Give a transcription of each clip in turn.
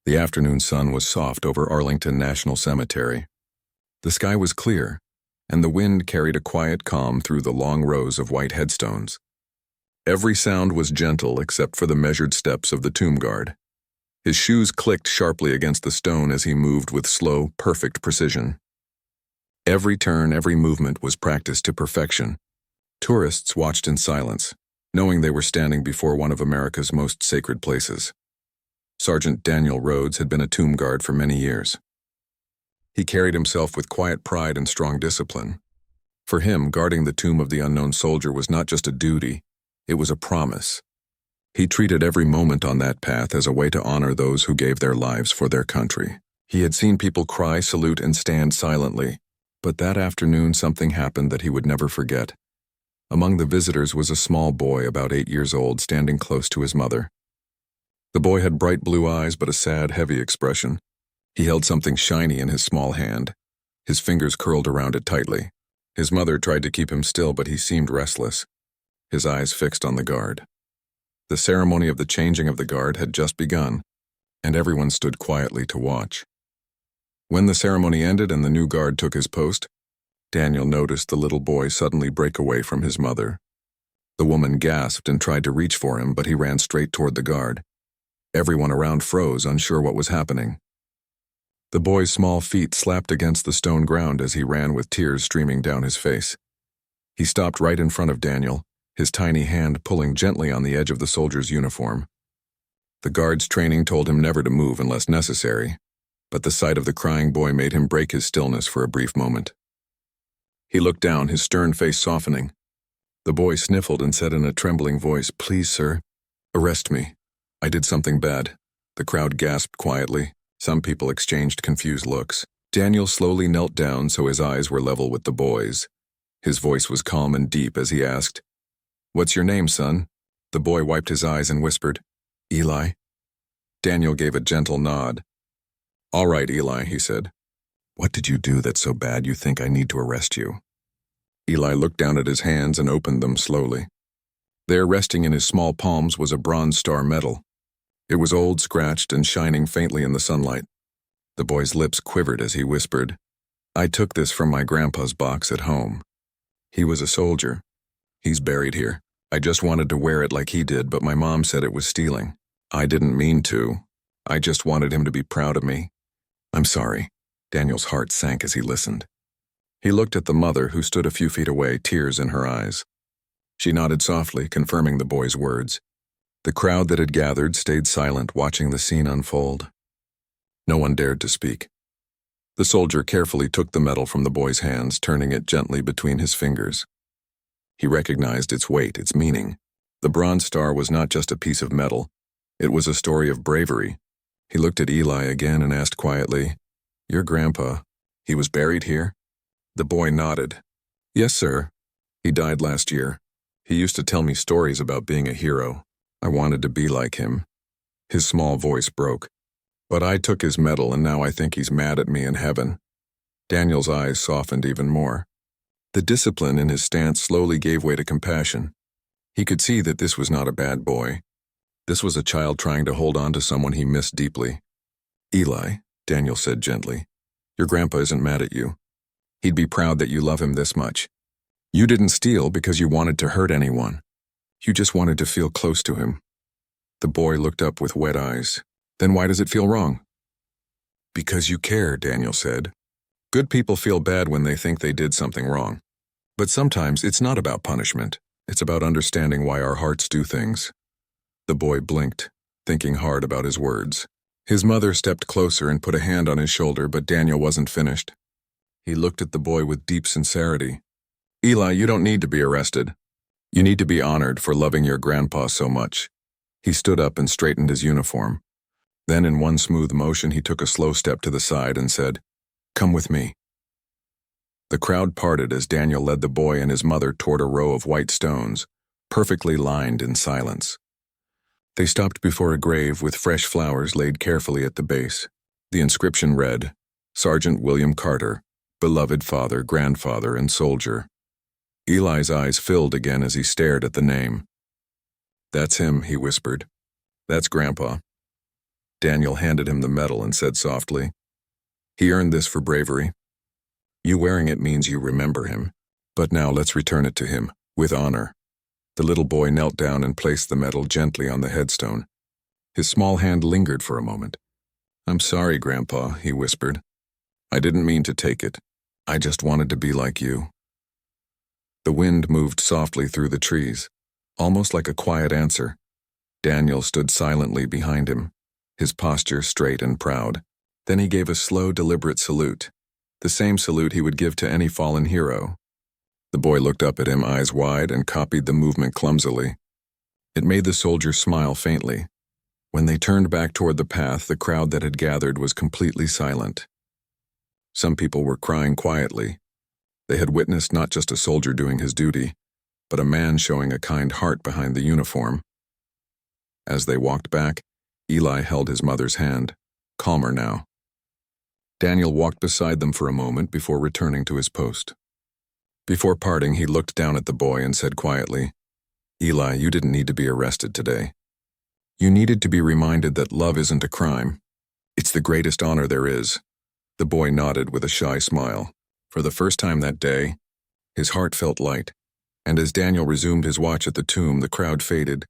The afternoon sun was soft over Arlington National Cemetery. The sky was clear, and the wind carried a quiet calm through the long rows of white headstones. Every sound was gentle except for the measured steps of the tomb guard. His shoes clicked sharply against the stone as he moved with slow, perfect precision. Every turn, every movement was practiced to perfection. Tourists watched in silence, knowing they were standing before one of America's most sacred places. Sergeant Daniel Rhodes had been a tomb guard for many years. He carried himself with quiet pride and strong discipline. For him, guarding the tomb of the unknown soldier was not just a duty, it was a promise. He treated every moment on that path as a way to honor those who gave their lives for their country. He had seen people cry, salute, and stand silently, but that afternoon something happened that he would never forget. Among the visitors was a small boy about 8 years old standing close to his mother. The boy had bright blue eyes but a sad, heavy expression. He held something shiny in his small hand. His fingers curled around it tightly. His mother tried to keep him still, but he seemed restless, his eyes fixed on the guard. The ceremony of the changing of the guard had just begun, and everyone stood quietly to watch. When the ceremony ended and the new guard took his post, Daniel noticed the little boy suddenly break away from his mother. The woman gasped and tried to reach for him, but he ran straight toward the guard. Everyone around froze, unsure what was happening. The boy's small feet slapped against the stone ground as he ran with tears streaming down his face. He stopped right in front of Daniel, his tiny hand pulling gently on the edge of the soldier's uniform. The guard's training told him never to move unless necessary, but the sight of the crying boy made him break his stillness for a brief moment. He looked down, his stern face softening. The boy sniffled and said in a trembling voice, "Please, sir, arrest me. I did something bad." The crowd gasped quietly. Some people exchanged confused looks. Daniel slowly knelt down so his eyes were level with the boy's. His voice was calm and deep as he asked, "What's your name, son?" The boy wiped his eyes and whispered, "Eli." Daniel gave a gentle nod. "All right, Eli," he said. "What did you do that's so bad you think I need to arrest you?" Eli looked down at his hands and opened them slowly. There, resting in his small palms, was a Bronze Star medal. It was old, scratched, and shining faintly in the sunlight. The boy's lips quivered as he whispered, "I took this from my grandpa's box at home. He was a soldier. He's buried here. I just wanted to wear it like he did, but my mom said it was stealing. I didn't mean to. I just wanted him to be proud of me. I'm sorry." Daniel's heart sank as he listened. He looked at the mother, who stood a few feet away, tears in her eyes. She nodded softly, confirming the boy's words. The crowd that had gathered stayed silent, watching the scene unfold. No one dared to speak. The soldier carefully took the medal from the boy's hands, turning it gently between his fingers. He recognized its weight, its meaning. The Bronze Star was not just a piece of metal. It was a story of bravery. He looked at Eli again and asked quietly, "Your grandpa, he was buried here?" The boy nodded. "Yes, sir. He died last year. He used to tell me stories about being a hero. I wanted to be like him." His small voice broke. "But I took his medal and now I think he's mad at me in heaven." Daniel's eyes softened even more. The discipline in his stance slowly gave way to compassion. He could see that this was not a bad boy. This was a child trying to hold on to someone he missed deeply. "Eli," Daniel said gently, "your grandpa isn't mad at you. He'd be proud that you love him this much. You didn't steal because you wanted to hurt anyone. You just wanted to feel close to him." The boy looked up with wet eyes. "Then why does it feel wrong?" "Because you care," Daniel said. "Good people feel bad when they think they did something wrong. But sometimes it's not about punishment. It's about understanding why our hearts do things." The boy blinked, thinking hard about his words. His mother stepped closer and put a hand on his shoulder, but Daniel wasn't finished. He looked at the boy with deep sincerity. "Eli, you don't need to be arrested. You need to be honored for loving your grandpa so much." He stood up and straightened his uniform. Then in one smooth motion he took a slow step to the side and said, "Come with me." The crowd parted as Daniel led the boy and his mother toward a row of white stones, perfectly lined in silence. They stopped before a grave with fresh flowers laid carefully at the base. The inscription read, "Sergeant William Carter, beloved father, grandfather, and soldier." Eli's eyes filled again as he stared at the name. "That's him," he whispered. "That's Grandpa." Daniel handed him the medal and said softly, "He earned this for bravery. You wearing it means you remember him. But now let's return it to him, with honor." The little boy knelt down and placed the medal gently on the headstone. His small hand lingered for a moment. "I'm sorry, Grandpa," he whispered. "I didn't mean to take it. I just wanted to be like you." The wind moved softly through the trees, almost like a quiet answer. Daniel stood silently behind him, his posture straight and proud. Then he gave a slow, deliberate salute, the same salute he would give to any fallen hero. The boy looked up at him, eyes wide, and copied the movement clumsily. It made the soldier smile faintly. When they turned back toward the path, the crowd that had gathered was completely silent. Some people were crying quietly. They had witnessed not just a soldier doing his duty, but a man showing a kind heart behind the uniform. As they walked back, Eli held his mother's hand, calmer now. Daniel walked beside them for a moment before returning to his post. Before parting, he looked down at the boy and said quietly, "Eli, you didn't need to be arrested today. You needed to be reminded that love isn't a crime. It's the greatest honor there is." The boy nodded with a shy smile. For the first time that day, his heart felt light, and as Daniel resumed his watch at the tomb, the crowd faded.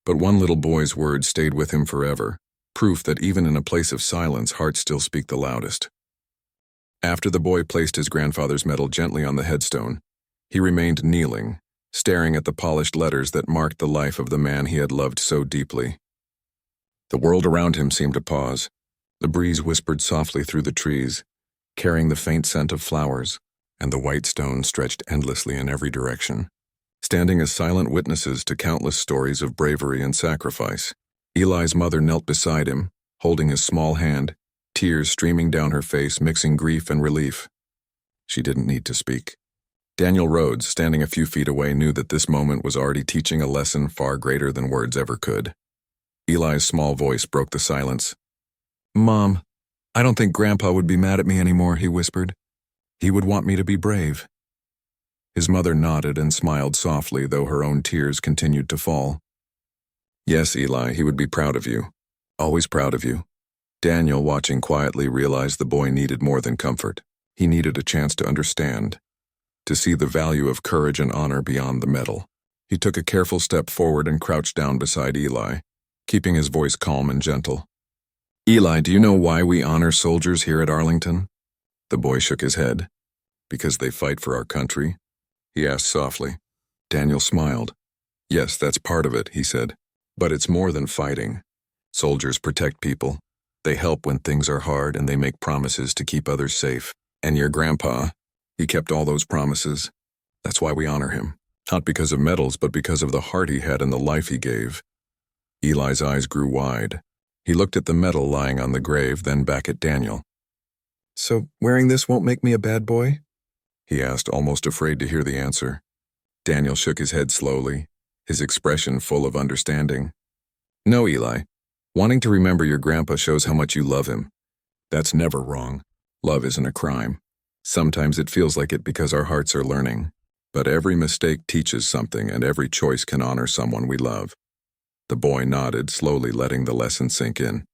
But one little boy's words stayed with him forever, proof that even in a place of silence, hearts still speak the loudest. After the boy placed his grandfather's medal gently on the headstone, he remained kneeling, staring at the polished letters that marked the life of the man he had loved so deeply. The world around him seemed to pause. The breeze whispered softly through the trees, carrying the faint scent of flowers, and the white stone stretched endlessly in every direction. Standing as silent witnesses to countless stories of bravery and sacrifice, Eli's mother knelt beside him, holding his small hand, tears streaming down her face, mixing grief and relief. She didn't need to speak. Daniel Rhodes, standing a few feet away, knew that this moment was already teaching a lesson far greater than words ever could. Eli's small voice broke the silence. "Mom, I don't think Grandpa would be mad at me anymore," he whispered. "He would want me to be brave." His mother nodded and smiled softly, though her own tears continued to fall. "Yes, Eli, he would be proud of you. Always proud of you." Daniel, watching quietly, realized the boy needed more than comfort. He needed a chance to understand, to see the value of courage and honor beyond the medal. He took a careful step forward and crouched down beside Eli, keeping his voice calm and gentle. "Eli, do you know why we honor soldiers here at Arlington?" The boy shook his head. "Because they fight for our country?" he asked softly. Daniel smiled. "Yes, that's part of it," he said. "But it's more than fighting. Soldiers protect people. They help when things are hard, and they make promises to keep others safe. And your grandpa, he kept all those promises. That's why we honor him. Not because of medals, but because of the heart he had and the life he gave." Eli's eyes grew wide. He looked at the medal lying on the grave, then back at Daniel. "So wearing this won't make me a bad boy?" he asked, almost afraid to hear the answer. Daniel shook his head slowly, his expression full of understanding. "No, Eli. Wanting to remember your grandpa shows how much you love him. That's never wrong. Love isn't a crime. Sometimes it feels like it because our hearts are learning. But every mistake teaches something, and every choice can honor someone we love." The boy nodded, slowly letting the lesson sink in.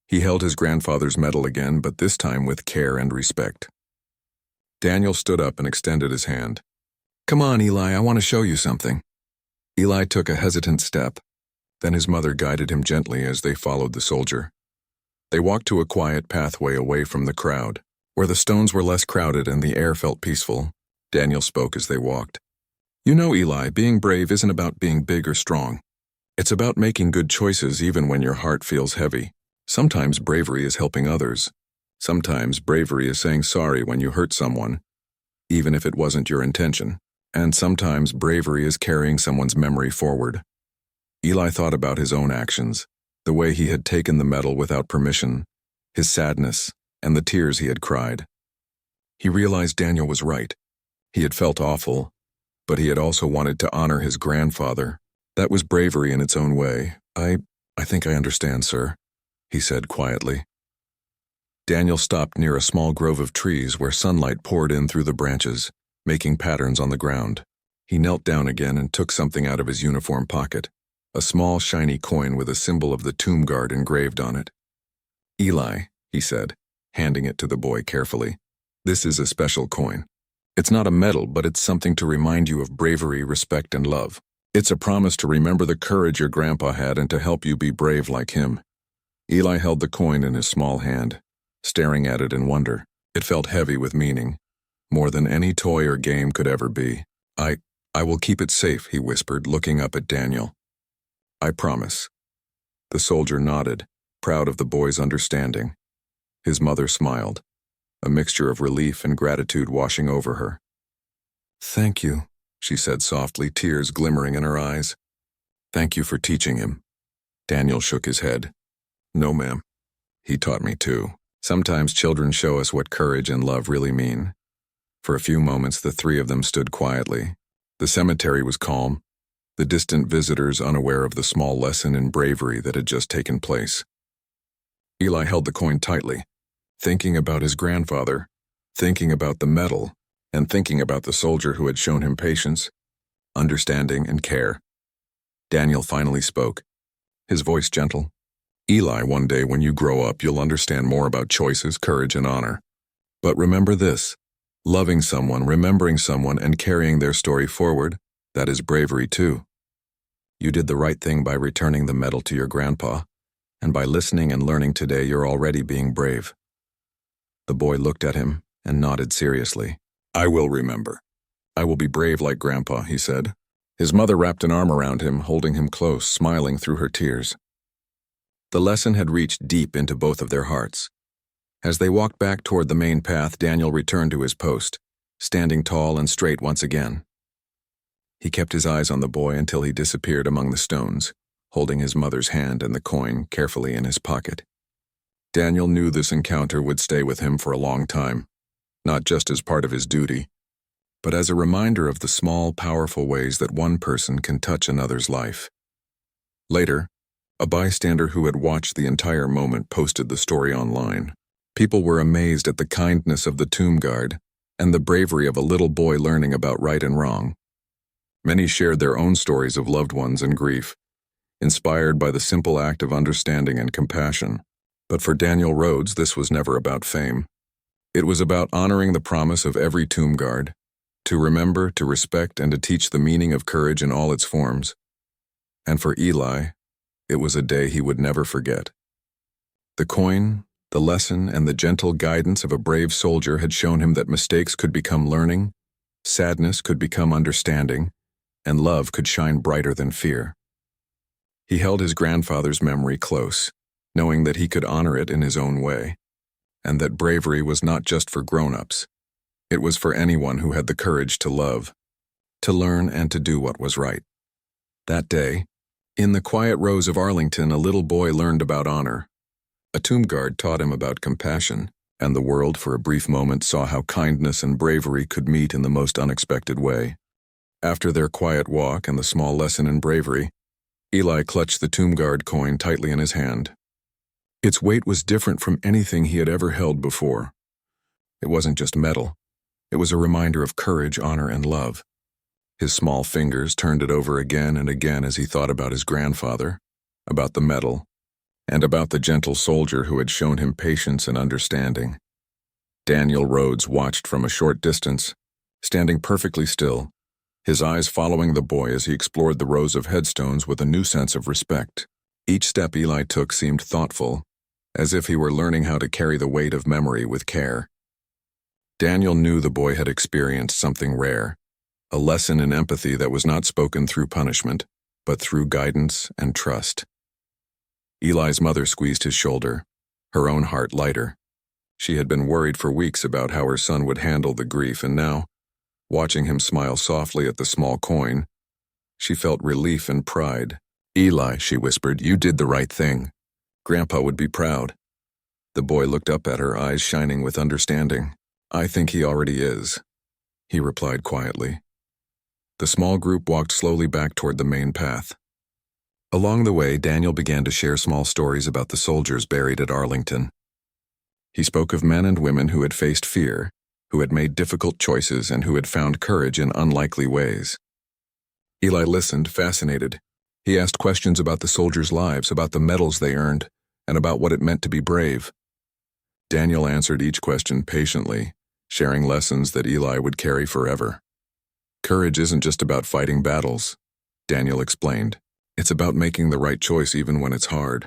He held his grandfather's medal again, but this time with care and respect. Daniel stood up and extended his hand. "Come on, Eli, I want to show you something." Eli took a hesitant step. Then his mother guided him gently as they followed the soldier. They walked to a quiet pathway away from the crowd, where the stones were less crowded and the air felt peaceful. Daniel spoke as they walked. "You know, Eli, being brave isn't about being big or strong. It's about making good choices even when your heart feels heavy. Sometimes bravery is helping others. Sometimes bravery is saying sorry when you hurt someone, even if it wasn't your intention. And sometimes bravery is carrying someone's memory forward." Eli thought about his own actions, the way he had taken the medal without permission, his sadness, and the tears he had cried. He realized Daniel was right. He had felt awful, but he had also wanted to honor his grandfather. That was bravery in its own way. I think I understand, sir," he said quietly. Daniel stopped near a small grove of trees where sunlight poured in through the branches, making patterns on the ground. He knelt down again and took something out of his uniform pocket. a small shiny coin with a symbol of the tomb guard engraved on it. "Eli," he said, handing it to the boy carefully. "This is a special coin. It's not a medal, but it's something to remind you of bravery, respect, and love. It's a promise to remember the courage your grandpa had and to help you be brave like him." Eli held the coin in his small hand, staring at it in wonder. It felt heavy with meaning, more than any toy or game could ever be. I will keep it safe," he whispered, looking up at Daniel. "I promise." The soldier nodded, proud of the boy's understanding. His mother smiled, a mixture of relief and gratitude washing over her. "Thank you," she said softly, tears glimmering in her eyes. "Thank you for teaching him." Daniel shook his head. "No, ma'am. He taught me too. Sometimes children show us what courage and love really mean." For a few moments, the three of them stood quietly. The cemetery was calm, the distant visitors unaware of the small lesson in bravery that had just taken place. Eli held the coin tightly, thinking about his grandfather, thinking about the medal, and thinking about the soldier who had shown him patience, understanding, and care. Daniel finally spoke, his voice gentle. "Eli, one day when you grow up, you'll understand more about choices, courage, and honor. But remember this. Loving someone, remembering someone, and carrying their story forward, that is bravery too. You did the right thing by returning the medal to your grandpa, and by listening and learning today, you're already being brave." The boy looked at him and nodded seriously. "I will remember. I will be brave like Grandpa," he said. His mother wrapped an arm around him, holding him close, smiling through her tears. The lesson had reached deep into both of their hearts. As they walked back toward the main path, Daniel returned to his post, standing tall and straight once again. He kept his eyes on the boy until he disappeared among the stones, holding his mother's hand and the coin carefully in his pocket. Daniel knew this encounter would stay with him for a long time, not just as part of his duty, but as a reminder of the small, powerful ways that one person can touch another's life. Later, a bystander who had watched the entire moment posted the story online. People were amazed at the kindness of the tomb guard and the bravery of a little boy learning about right and wrong. Many shared their own stories of loved ones and grief, inspired by the simple act of understanding and compassion. But for Daniel Rhodes, this was never about fame. It was about honoring the promise of every tomb guard, to remember, to respect, and to teach the meaning of courage in all its forms. And for Eli, it was a day he would never forget. The coin, the lesson, and the gentle guidance of a brave soldier had shown him that mistakes could become learning, sadness could become understanding, and love could shine brighter than fear. He held his grandfather's memory close, knowing that he could honor it in his own way, and that bravery was not just for grown-ups. It was for anyone who had the courage to love, to learn, and to do what was right. That day, in the quiet rows of Arlington, a little boy learned about honor. A tomb guard taught him about compassion, and the world for a brief moment saw how kindness and bravery could meet in the most unexpected way. After their quiet walk and the small lesson in bravery, Eli clutched the tomb guard coin tightly in his hand. Its weight was different from anything he had ever held before. It wasn't just metal. It was a reminder of courage, honor, and love. His small fingers turned it over again and again as he thought about his grandfather, about the medal, and about the gentle soldier who had shown him patience and understanding. Daniel Rhodes watched from a short distance, standing perfectly still, his eyes following the boy as he explored the rows of headstones with a new sense of respect. Each step Eli took seemed thoughtful, as if he were learning how to carry the weight of memory with care. Daniel knew the boy had experienced something rare, a lesson in empathy that was not spoken through punishment, but through guidance and trust. Eli's mother squeezed his shoulder, her own heart lighter. She had been worried for weeks about how her son would handle the grief, and now, watching him smile softly at the small coin, she felt relief and pride. "Eli," she whispered, "you did the right thing. Grandpa would be proud." The boy looked up at her, eyes shining with understanding. "I think he already is," he replied quietly. The small group walked slowly back toward the main path. Along the way, Daniel began to share small stories about the soldiers buried at Arlington. He spoke of men and women who had faced fear, who had made difficult choices, and who had found courage in unlikely ways. Eli listened, fascinated, He asked questions about the soldiers' lives, about the medals they earned, and about what it meant to be brave. Daniel answered each question patiently, sharing lessons that Eli would carry forever. Courage isn't just about fighting battles, Daniel explained. It's about making the right choice even when it's hard.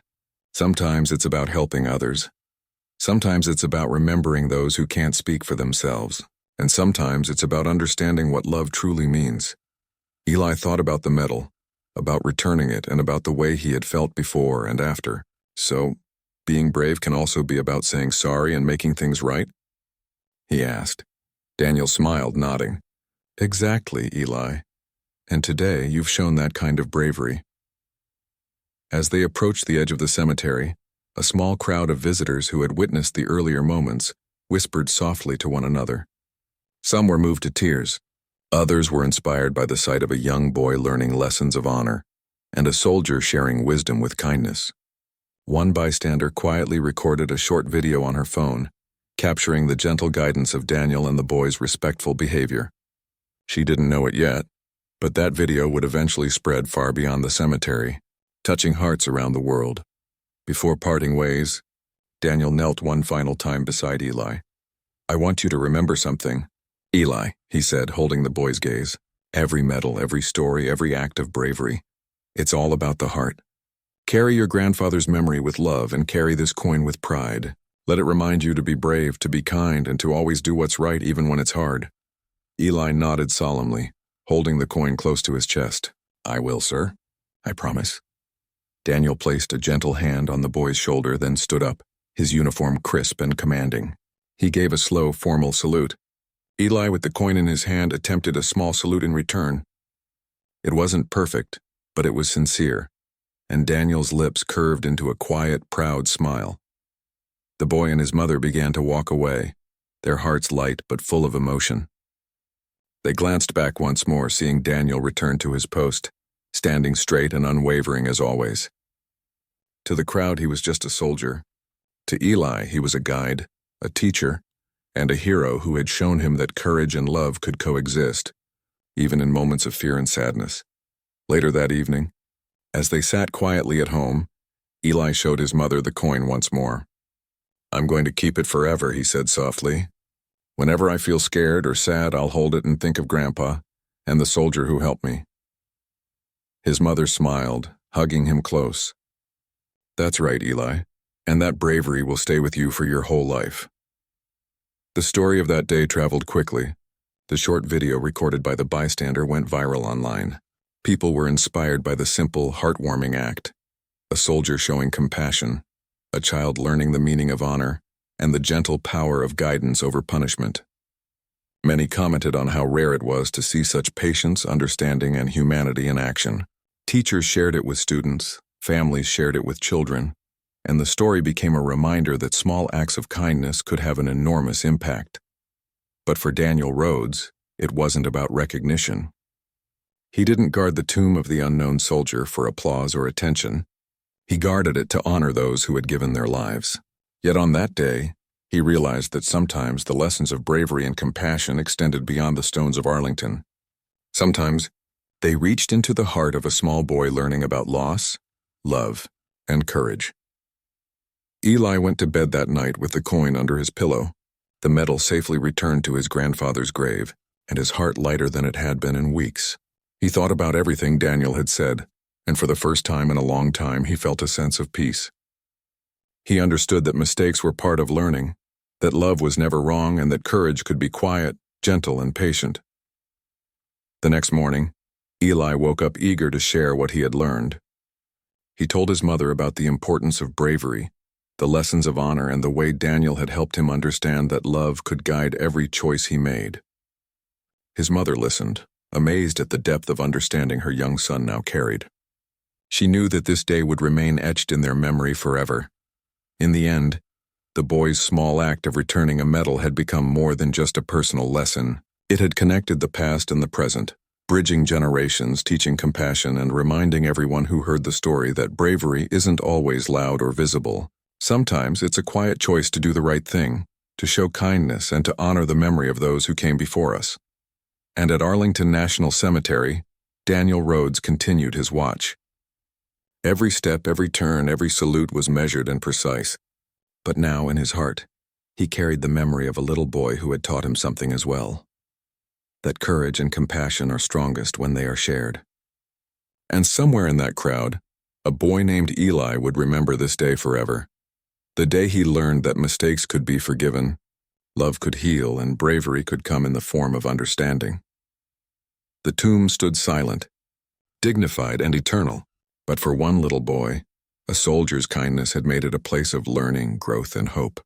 Sometimes it's about helping others. Sometimes it's about remembering those who can't speak for themselves. And sometimes it's about understanding what love truly means. Eli thought about the medal, about returning it, and about the way he had felt before and after. So, being brave can also be about saying sorry and making things right? He asked. Daniel smiled, nodding. Exactly, Eli. And today you've shown that kind of bravery. As they approached the edge of the cemetery, a small crowd of visitors who had witnessed the earlier moments whispered softly to one another. Some were moved to tears. Others were inspired by the sight of a young boy learning lessons of honor and a soldier sharing wisdom with kindness. One bystander quietly recorded a short video on her phone, capturing the gentle guidance of Daniel and the boy's respectful behavior. She didn't know it yet, but that video would eventually spread far beyond the cemetery, touching hearts around the world. Before parting ways, Daniel knelt one final time beside Eli. I want you to remember something, Eli, he said, holding the boy's gaze. Every medal, every story, every act of bravery. It's all about the heart. Carry your grandfather's memory with love and carry this coin with pride. Let it remind you to be brave, to be kind, and to always do what's right even when it's hard. Eli nodded solemnly, holding the coin close to his chest. I will, sir. I promise. Daniel placed a gentle hand on the boy's shoulder, then stood up, his uniform crisp and commanding. He gave a slow, formal salute. Eli, with the coin in his hand, attempted a small salute in return. It wasn't perfect, but it was sincere, and Daniel's lips curved into a quiet, proud smile. The boy and his mother began to walk away, their hearts light but full of emotion. They glanced back once more, seeing Daniel return to his post, standing straight and unwavering as always. To the crowd, he was just a soldier. To Eli, he was a guide, a teacher, and a hero who had shown him that courage and love could coexist, even in moments of fear and sadness. Later that evening, as they sat quietly at home, Eli showed his mother the coin once more. I'm going to keep it forever, he said softly. Whenever I feel scared or sad, I'll hold it and think of Grandpa and the soldier who helped me. His mother smiled, hugging him close. That's right, Eli, and that bravery will stay with you for your whole life. The story of that day traveled quickly. The short video recorded by the bystander went viral online. People were inspired by the simple, heartwarming act. A soldier showing compassion, a child learning the meaning of honor, and the gentle power of guidance over punishment. Many commented on how rare it was to see such patience, understanding, and humanity in action. Teachers shared it with students, families shared it with children, and the story became a reminder that small acts of kindness could have an enormous impact. But for Daniel Rhodes, it wasn't about recognition. He didn't guard the tomb of the unknown soldier for applause or attention. He guarded it to honor those who had given their lives. Yet on that day, he realized that sometimes the lessons of bravery and compassion extended beyond the stones of Arlington. Sometimes, they reached into the heart of a small boy learning about loss, love, and courage. Eli went to bed that night with the coin under his pillow, the medal safely returned to his grandfather's grave, and his heart lighter than it had been in weeks. He thought about everything Daniel had said, and for the first time in a long time, he felt a sense of peace. He understood that mistakes were part of learning, that love was never wrong, and that courage could be quiet, gentle, and patient. The next morning, Eli woke up eager to share what he had learned. He told his mother about the importance of bravery, the lessons of honor, and the way Daniel had helped him understand that love could guide every choice he made. His mother listened, amazed at the depth of understanding her young son now carried. She knew that this day would remain etched in their memory forever. In the end, the boy's small act of returning a medal had become more than just a personal lesson. It had connected the past and the present, bridging generations, teaching compassion, and reminding everyone who heard the story that bravery isn't always loud or visible. Sometimes it's a quiet choice to do the right thing, to show kindness, and to honor the memory of those who came before us. And at Arlington National Cemetery, Daniel Rhodes continued his watch. Every step, every turn, every salute was measured and precise. But now, in his heart, he carried the memory of a little boy who had taught him something as well. That courage and compassion are strongest when they are shared. And somewhere in that crowd, a boy named Eli would remember this day forever. The day he learned that mistakes could be forgiven, love could heal, and bravery could come in the form of understanding. The tomb stood silent, dignified and eternal, but for one little boy, a soldier's kindness had made it a place of learning, growth, and hope.